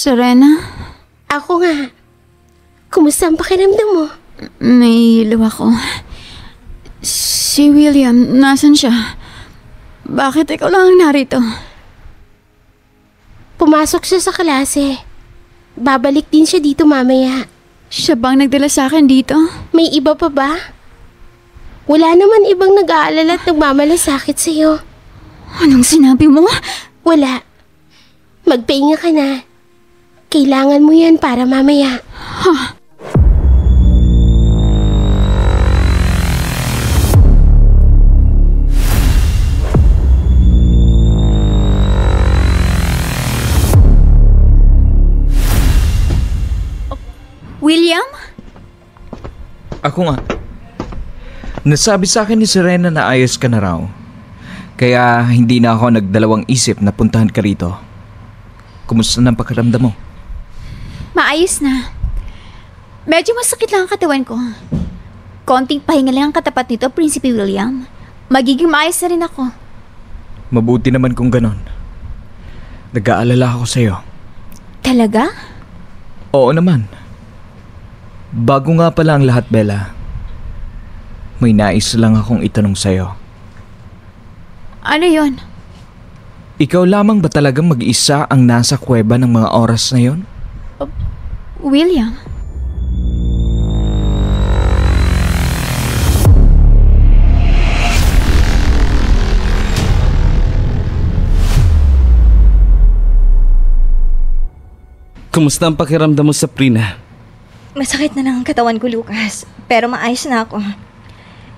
Serena? Ako nga. Kumusta ang pakiramdam mo? Nahihilo ako. Si William, nasan siya? Bakit ikaw lang ang narito? Pumasok siya sa klase. Babalik din siya dito mamaya. Siya bang nagdala sa akin dito? May iba pa ba? Wala naman ibang nag-aalala at nagmamalasakit sa'yo. Anong sinabi mo? Wala. Magpahinga ka na. Kailangan mo yan para mamaya. Huh. William? Ako nga. Nasabi sa akin ni Serena na ayos ka na raw. Kaya hindi na ako nagdalawang isip na puntahan ka rito. Kumusta na ang pakiramdam mo? Maayos na. Medyo masakit lang ang katawan ko. Konting pahinga lang ang katapat nito, Prinsipe William. Magiging maayos na rin ako. Mabuti naman kung ganon. Nag-aalala ako sa'yo. Talaga? Oo naman. Bago nga pala ang lahat, Bella. May nais lang akong itanong sa'yo. Ano yon? Ikaw lamang ba talagang mag-isa ang nasa kuweba ng mga oras na yon? William? Kumusta ang pakiramdam mo, Sabrina? Masakit na lang ang katawan ko, Lucas. Pero maayos na ako.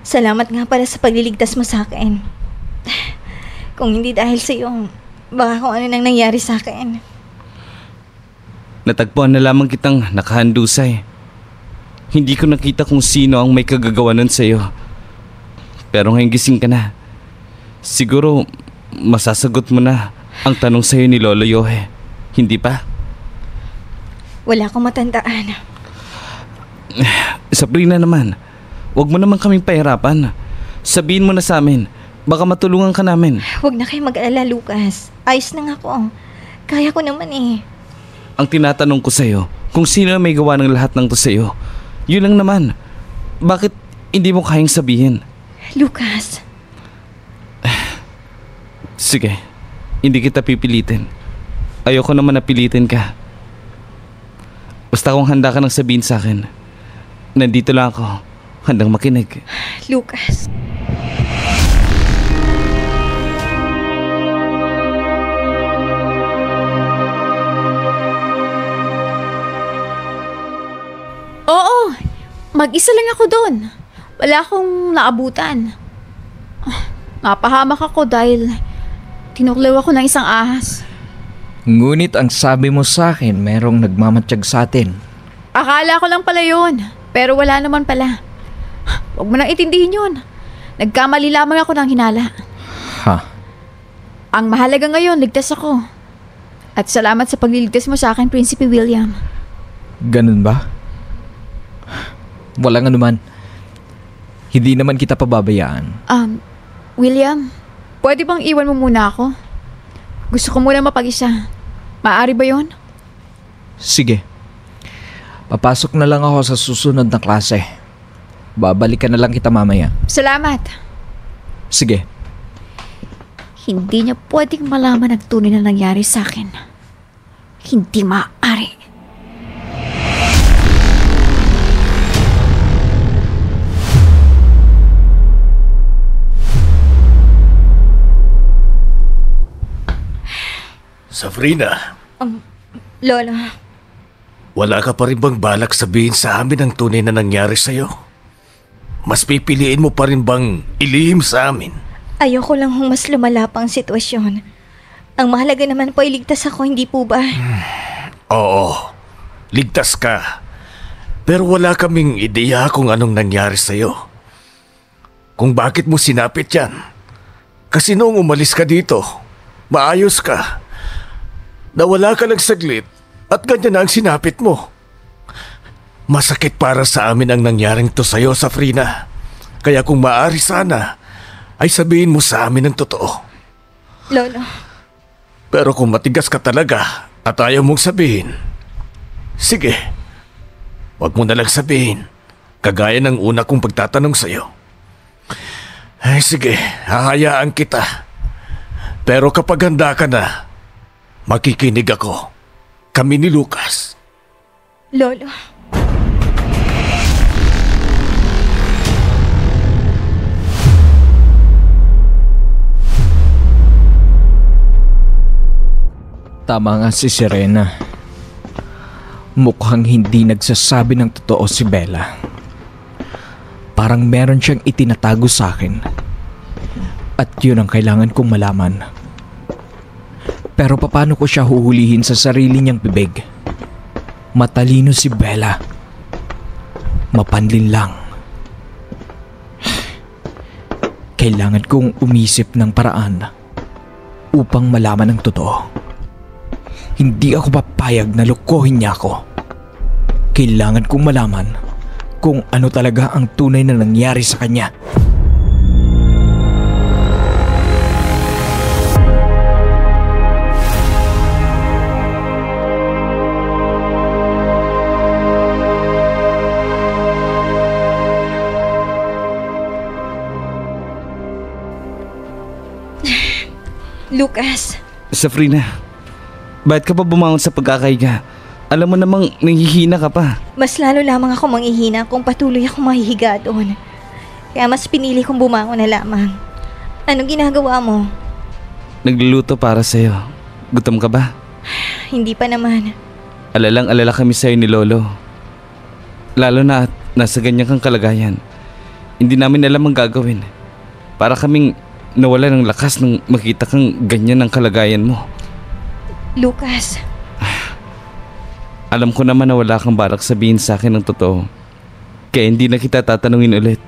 Salamat nga pala sa pagliligtas mo sa akin. Kung hindi dahil sa iyo, baka kung ano nang nangyari sa akin. Natagpuan na lamang kitang nakahandusay. Hindi ko nakita kung sino ang may kagagawanan sa iyo. Pero ngayon gising ka na. Siguro masasagot mo na ang tanong sa iyo ni Lolo Yohe. Hindi pa? Wala akong matandaan. Sabrina naman, wag mo naman kaming pahirapan. Sabihin mo na sa amin, baka matulungan ka namin. Huwag na kayo mag-alala, Lucas. Ayos na nga ako. Kaya ko naman eh. Ang tinatanong ko sa'yo, kung sino may gawa ng lahat ng to sa'yo, yun lang naman. Bakit hindi mo kayang sabihin? Lucas. Sige, hindi kita pipilitin. Ayoko naman napilitin ka. Basta kung handa ka nang sabihin sa akin, nandito lang ako, handang makinig. Lucas. Oo, mag-isa lang ako doon. Wala akong naabutan. Napahamak ako dahil tinuklaw ako ng isang ahas. Ngunit ang sabi mo sa akin, merong nagmamatsyag sa atin. Akala ko lang pala yun, pero wala naman pala. Huwag mo nang itindihin yun. Nagkamali lamang ako ng hinala. Ha? Ang mahalaga ngayon, ligtas ako. At salamat sa pagliligtas mo sa akin, Prinsipe William. Ganun ba? Walang anuman. Hindi naman kita pababayaan. William, pwede bang iwan mo muna ako? Gusto ko muna mapag-isa. Maaari ba yon? Sige. Papasok na lang ako sa susunod na klase. Babalikan na lang kita mamaya. Salamat. Sige. Hindi niya pwedeng malaman ang tunay na nangyari sa akin. Hindi maaari. Sabrina. Lolo. Wala ka pa rin bang balak sabihin sa amin ang tunay na nangyari sa'yo? Mas pipiliin mo pa rin bang ilihim sa amin? Ayoko lang hong mas lumala pa ang sitwasyon. Ang mahalaga naman po ay ligtas ako, hindi po ba? Oo, ligtas ka. Pero wala kaming ideya kung anong nangyari sa'yo. Kung bakit mo sinapit yan. Kasi noong umalis ka dito, maayos ka. Nawala ka lang saglit at ganyan na ang sinapit mo. Masakit para sa amin ang nangyaring to sa'yo, Sabrina. Kaya kung maaari sana, ay sabihin mo sa amin ang totoo. Lolo. Pero kung matigas ka talaga, At ayaw mong sabihin. Sige, wag mo nalang sabihin. Kagaya ng una kong pagtatanong sa'yo. Ay sige, hahayaan kita. Pero kapag handa ka na, makikinig ako. Kami ni Lucas. Lolo. Tama nga si Serena. Mukhang hindi nagsasabi ng totoo si Bella. Parang meron siyang itinatago sa akin. At yun ang kailangan kong malaman. Pero paano ko siya huhulihin sa sarili niyang bibig? Matalino si Bella. Mapanlin lang. Kailangan kong umisip ng paraan upang malaman ang totoo. Hindi ako papayag na lokohin niya ako. Kailangan kong malaman kung ano talaga ang tunay na nangyari sa kanya. Lucas. Safrina, bakit ka pa bumangon sa pagkakahiga? Alam mo namang nanghihina ka pa. Mas lalo lamang ako manghihina kung patuloy akong mahihiga doon. Kaya mas pinili kong bumangon na lamang. Anong ginagawa mo? Nagluluto para sa'yo. Gutom ka ba? Hindi pa naman. Alalang-alala kami sa'yo ni Lolo. Lalo na at nasa ganyan kang kalagayan. Hindi namin alam ang gagawin. Para kaming nawala ng lakas nang makita kang ganyan ang kalagayan mo. Lucas. Alam ko naman na wala kang balak sabihin sa akin ng totoo. Kaya hindi na kita tatanungin ulit.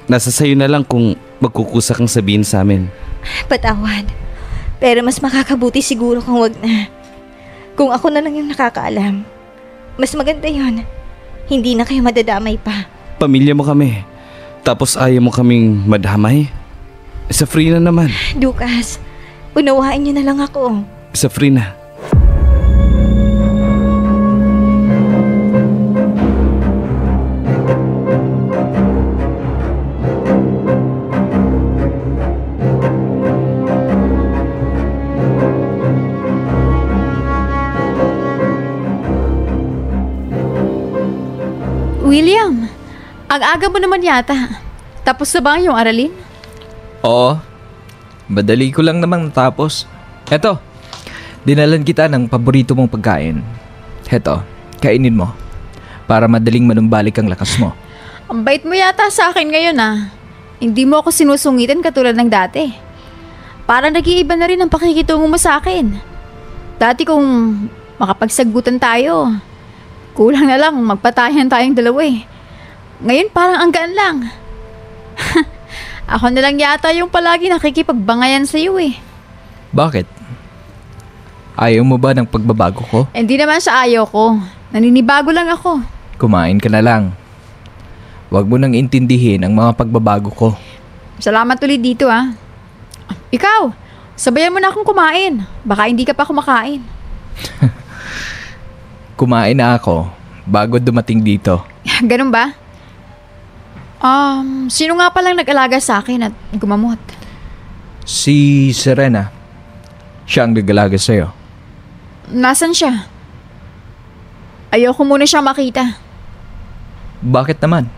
Nasa sayo na lang kung magkukusa kang sabihin sa amin. Patawad. Pero mas makakabuti siguro kung wag na. Kung ako na lang yung nakakaalam. Mas maganda yon. Hindi na kayo madadamay pa. Pamilya mo kami. Tapos ayaw mo kaming madamay? Safrina naman. Lucas, unawain niyo na lang ako. Safrina. William, ang aga mo naman yata. Tapos na ba yung aralin? Oo. Madali ko lang namang natapos. Eto, dinalan kita ng paborito mong pagkain. Eto, kainin mo. Para madaling manumbalik ang lakas mo. Ang bait mo yata sa akin ngayon ah. Hindi mo ako sinusungitan katulad ng dati. Parang nag-iiba na rin ang pakikitungo mo sa akin. Dati kung makapagsagutan tayo, kulang na lang magpatayan tayong dalawa eh. Ngayon parang ang gaan lang. Ako na lang yata yung palagi nakikipagbangayan sa iyo eh. Bakit? Ayaw mo ba ng pagbabago ko? Hindi naman sa ayaw ko. Naninibago lang ako. Kumain ka na lang. Huwag mo nang intindihin ang mga pagbabago ko. Salamat ulit dito ah. Ikaw, sabayan mo na akong kumain. Baka hindi ka pa kumakain. Kumain na ako bago dumating dito. Ganun ba? Sino nga palang nag-alaga sa akin at gumamot? Si Serena. Siya ang nag-alaga sa'yo. Nasaan siya? Ayoko muna siyang makita. Bakit naman?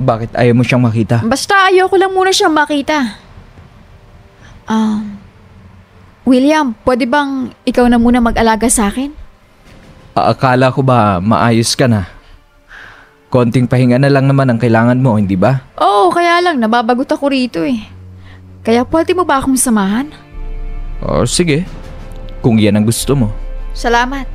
Bakit ayaw mo siyang makita? Basta ayoko lang muna siyang makita. William, pwede bang ikaw na muna mag-alaga sa akin? Akala ko ba maayos ka na? Konting pahinga na lang naman ang kailangan mo, hindi ba? Oo, kaya lang nababagot ako rito eh. Kaya pwede mo ba akong samahan? O sige, kung yan ang gusto mo. Salamat.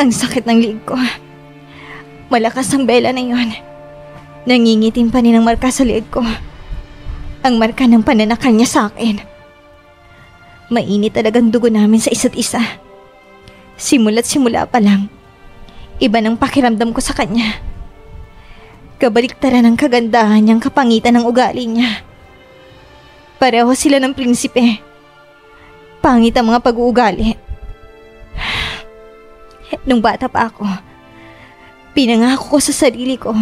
Ang sakit ng liig ko. Malakas ang bela na yon. Nangingitim pa rin ang marka sa liig ko. Ang marka ng pananakal niya sa akin. Mainit talagang dugo namin sa isa't isa. Simula't simula pa lang, Iba ng pakiramdam ko sa kanya. Kabaliktaran ng kagandahan niyang kapangitan ng ugali niya. Pareho sila ng prinsipe. Pangit ang mga pag-uugali. Nung bata pa ako, pinangako ko sa sarili ko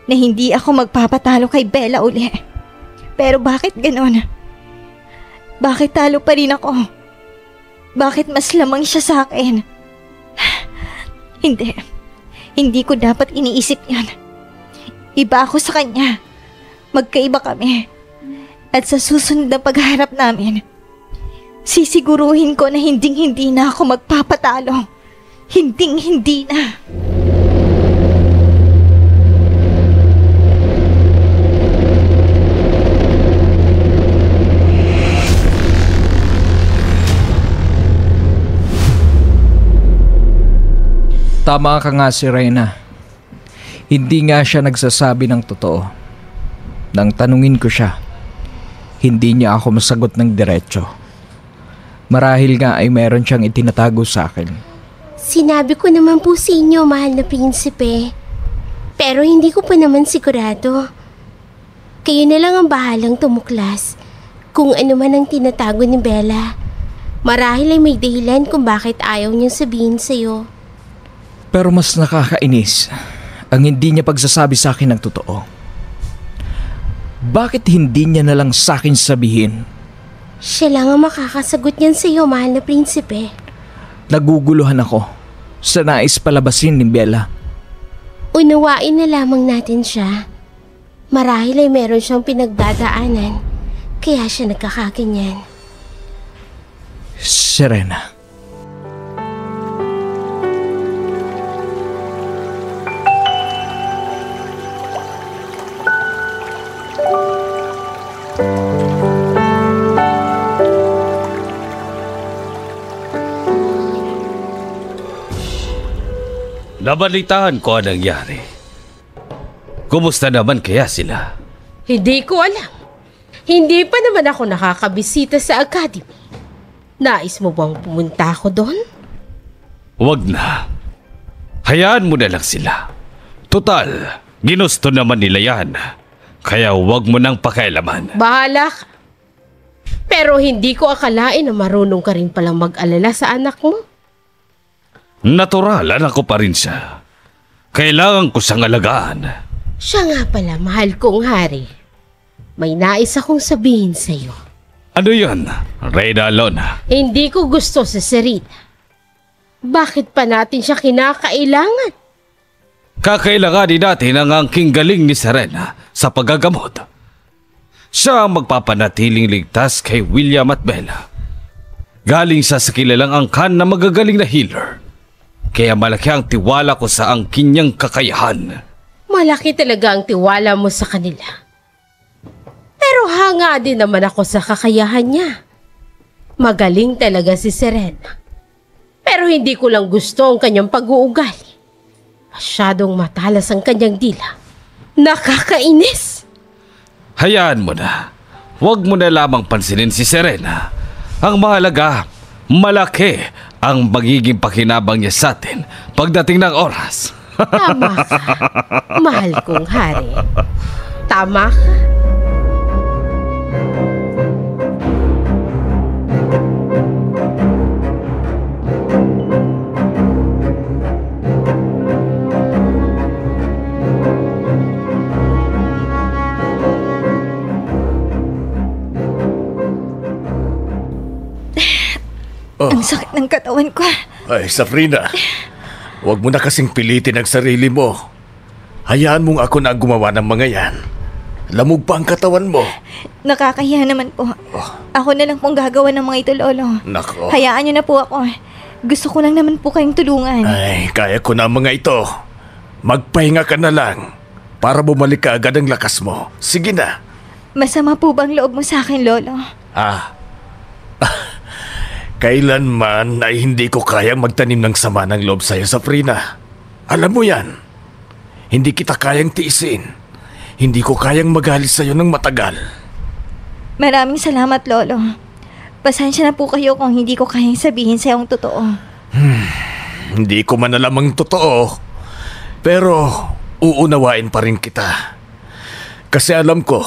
na hindi ako magpapatalo kay Bella uli. Pero bakit ganon? Bakit talo pa rin ako? Bakit mas lamang siya sa akin? Hindi ko dapat iniisip yan. Iba ako sa kanya. Magkaiba kami. At sa susunod na pagharap namin, sisiguruhin ko na hinding-hindi na ako magpapatalo. Hinding-hindi na. Tama ka nga si Reyna. Hindi nga siya nagsasabi ng totoo. Nang tanungin ko siya, hindi niya ako masagot ng diretso. Marahil nga ay meron siyang itinatago sa akin. Sinabi ko naman po sa inyo, mahal na prinsipe. Pero hindi ko pa naman sigurado. Kayo na lang ang bahalang tumuklas kung ano man ang tinatago ni Bella. Marahil ay may dahilan kung bakit ayaw niyang sabihin sa'yo. Pero mas nakakainis ang hindi niya pagsasabi sa akin ng totoo. Bakit hindi niya na lang sa akin sabihin? Siya lang ang makakasagot niyan sa'yo, mahal na prinsipe. Naguguluhan ako sa nais palabasin ni Bella. Unawain na lamang natin siya. Marahil ay meron siyang pinagdadaanan, kaya siya nagkakaganyan. Serena. Nabalitaan ko ang nangyari. Kumusta naman kaya sila? Hindi ko alam. Hindi pa naman ako nakakabisita sa academy. Nais mo bang pumunta ako doon? Wag na. Hayaan mo na lang sila. Total, ginusto naman nila yan. Kaya wag mo nang pakialaman. Bahala ka. Pero hindi ko akalain na marunong ka rin palang mag-alala sa anak mo. Natural, anak ko pa rin siya. Kailangan ko siyang alagaan. Siya nga pala, mahal kong hari. May nais akong sabihin sa'yo. Ano yun, Reyna Alona? Hindi ko gusto si Serena. Bakit pa natin siya kinakailangan? Kakailanganin natin ang angking galing ni Serena sa paggagamot. Siya ang magpapanatiling ligtas kay William at Bella. Galing siya sa kilalang angkan na magagaling na healer. Kaya malaki ang tiwala ko sa angkin niyang kakayahan. Malaki talaga ang tiwala mo sa kanila. Pero hanga din naman ako sa kakayahan niya. Magaling talaga si Serena. Pero hindi ko lang gusto ang kanyang pag-uugali. Masyadong matalas ang kanyang dila. Nakakainis! Hayaan mo na. Huwag mo na lamang pansinin si Serena. Ang mahalaga, malaki ang magiging pakinabang niya sa atin pagdating ng oras. Tama ka, mahal kong hari. Tama ka. Ang sakit ng katawan ko. Ay, Safrina. Huwag mo na kasing pilitin ang sarili mo. Hayaan mong ako na ang gumawa ng mga yan. Lamog pa ang katawan mo. Nakakahiya naman po. Ako na lang pong gagawa ng mga ito, Lolo. Nako. Hayaan niyo na po ako. Gusto ko lang naman po kayong tulungan. Ay, kaya ko na ang mga ito. Magpahinga ka na lang para bumalik ka agad ang lakas mo. Sige na. Masama po bang loob mo sa akin, Lolo? Kailanman ay hindi ko kayang magtanim ng sama ng loob sa'yo, Safrina. Alam mo yan. Hindi kita kayang tiisin. Hindi ko kayang magalit sa'yo ng matagal. Maraming salamat, Lolo. Pasensya na po kayo kung hindi ko kayang sabihin sa'yo ang totoo. Hindi ko man alam ang totoo, pero uunawain pa rin kita. Kasi alam ko,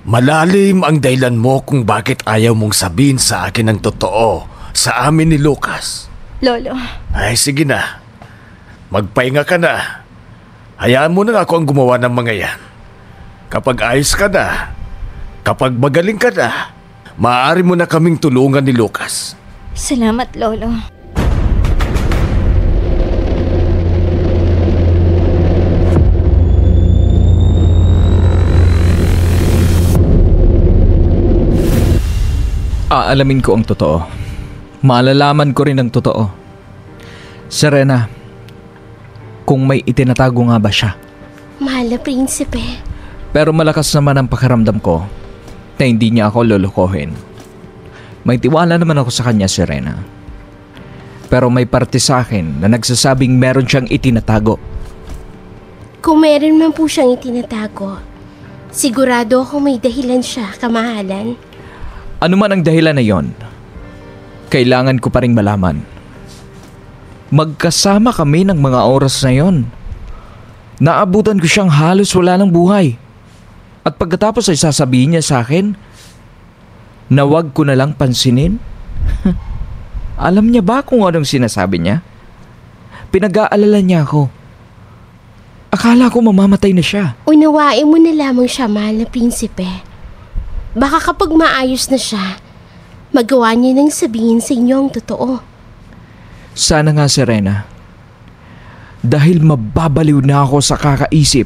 malalim ang dahilan mo kung bakit ayaw mong sabihin sa akin ang totoo sa amin ni Lucas. Lolo, Ay, sige na. Magpahinga ka na. Hayaan mo na ako ang gumawa ng mga yan. Kapag ayos ka na, kapag magaling ka na, maaari mo na kaming tulungan ni Lucas. salamat Lolo. Aalamin ko ang totoo. Malalaman ko rin ang totoo. Serena, kung may itinatago nga ba siya? Mahal na prinsipe. Pero malakas naman ang pakiramdam ko na hindi niya ako lulukohin. May tiwala naman ako sa kanya, Serena. Pero may parte sa akin na nagsasabing meron siyang itinatago. Kung meron man po siyang itinatago, sigurado ako may dahilan siya, kamahalan. Ano man ang dahilan na yon, kailangan ko pa rin malaman. Magkasama kami ng mga oras na yon. Naabutan ko siyang halos wala ng buhay. At pagkatapos ay sasabihin niya sa akin na wag ko na lang pansinin. Alam niya ba kung anong sinasabi niya? Pinag-aalala niya ako. Akala ko mamamatay na siya. Unawain mo na lamang siya, mahal na prinsipe. Baka kapag maayos na siya, magawa niya nang sabihin sa inyo ang totoo. Sana nga, Serena. Dahil mababaliw na ako sa kakaisip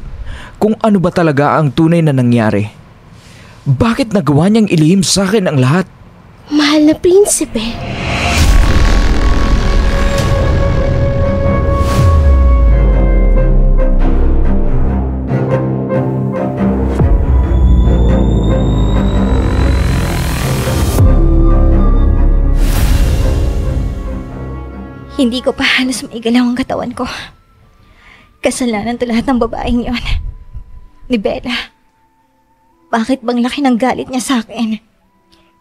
kung ano ba talaga ang tunay na nangyari. Bakit nagawa niyang ilihim sa akin ang lahat? Mahal na prinsipe. Hindi ko pa halos maigalaw ang katawan ko. Kasalanan to lahat ng babaeng yon. Ni Bella. Bakit bang laki ng galit niya sa akin?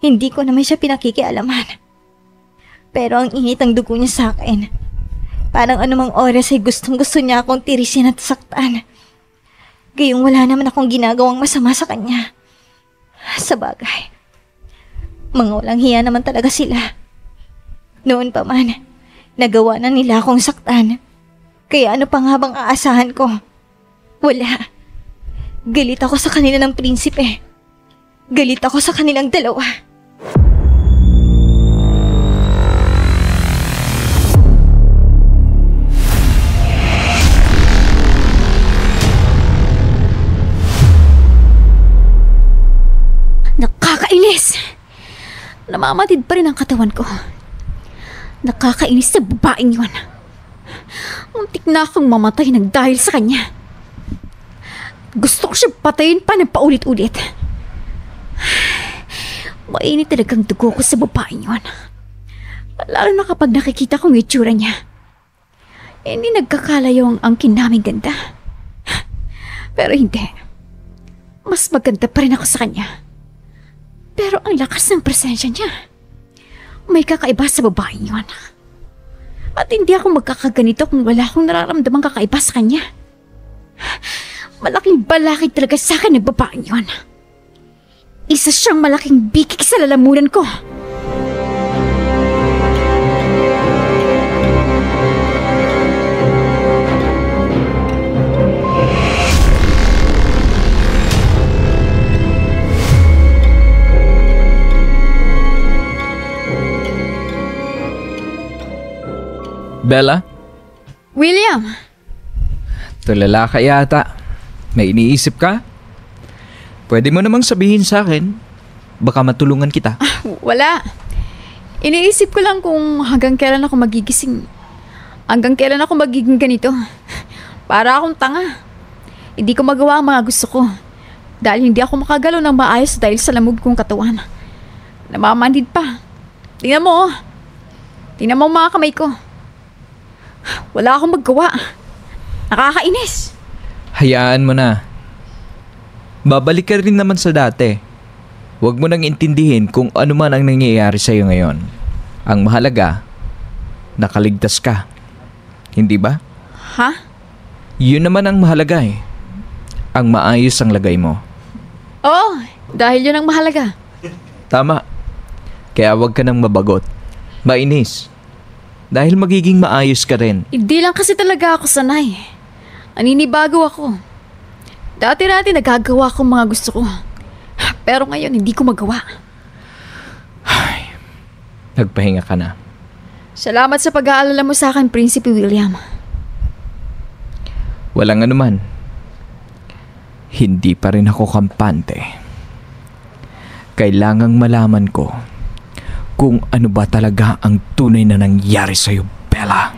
Hindi ko naman siya pinakikialaman. Pero ang init ng dugo niya sa akin. Parang anumang oras ay gustong-gusto niya akong tirisin at saktan. Gayong wala naman akong ginagawang masama sa kanya. Sa bagay. Mga walang hiya naman talaga sila. Noon pa man, nagawa na nila akong saktan. Kaya ano pa nga bang aasahan ko? Wala. Galit ako sa kanila ng prinsipe. Galit ako sa kanilang dalawa. Nakakainis! Namamatid pa rin ang katawan ko. Nakakainis sa babaeng yun. Muntik na akong mamatay ng dahil sa kanya. Gusto ko siya patayin pa ng paulit-ulit. Mainit talagang dugo ko sa babaeng yun. Lalo na kapag nakikita kong itsura niya. Hindi nagkakalayo ang angkin naming ganda. Pero hindi. Mas maganda pa rin ako sa kanya. Pero ang lakas ng presensya niya. May kakaiba sa babaeng yun. At hindi ako magkakaganito kung wala akong nararamdamang kakaiba sa kanya. Malaking balakid talaga sa akin ng babaeng yun. Isa siyang malaking bikik sa lalamunan ko. Bella? William! Tulala ka yata. May iniisip ka? Pwede mo namang sabihin sa akin. Baka matulungan kita. Wala. Iniisip ko lang kung hanggang kailan ako magigising. Hanggang kailan ako magiging ganito. Para akong tanga. Hindi ko magawa ang mga gusto ko. Dahil hindi ako makagalaw ng maayos dahil sa lamog kong katawan. Namamandid pa. Tingnan mo. Tingnan mo ang mga kamay ko. Wala akong magawa. Nakakainis. Hayaan mo na. Babalik ka rin naman sa dati. Huwag mo nang intindihin kung ano man ang nangyayari sa'yo ngayon. Ang mahalaga, nakaligtas ka. Hindi ba? Ha? Yun naman ang mahalaga eh. Ang maayos ang lagay mo. Oo, dahil yun ang mahalaga. Tama. Kaya huwag ka nang mabagot. Mainis. Dahil magiging maayos ka rin. Hindi lang kasi talaga ako sanay. Naninibago ako. Dati-dati nagagawa ko mga gusto ko. Pero ngayon hindi ko magawa. Nagpahinga ka na. Salamat sa pag-aalala mo sa akin, Prinsipe William. Walang anuman. Hindi pa rin ako kampante. Kailangang malaman ko kung ano ba talaga ang tunay na nangyari sa'yo, Bella.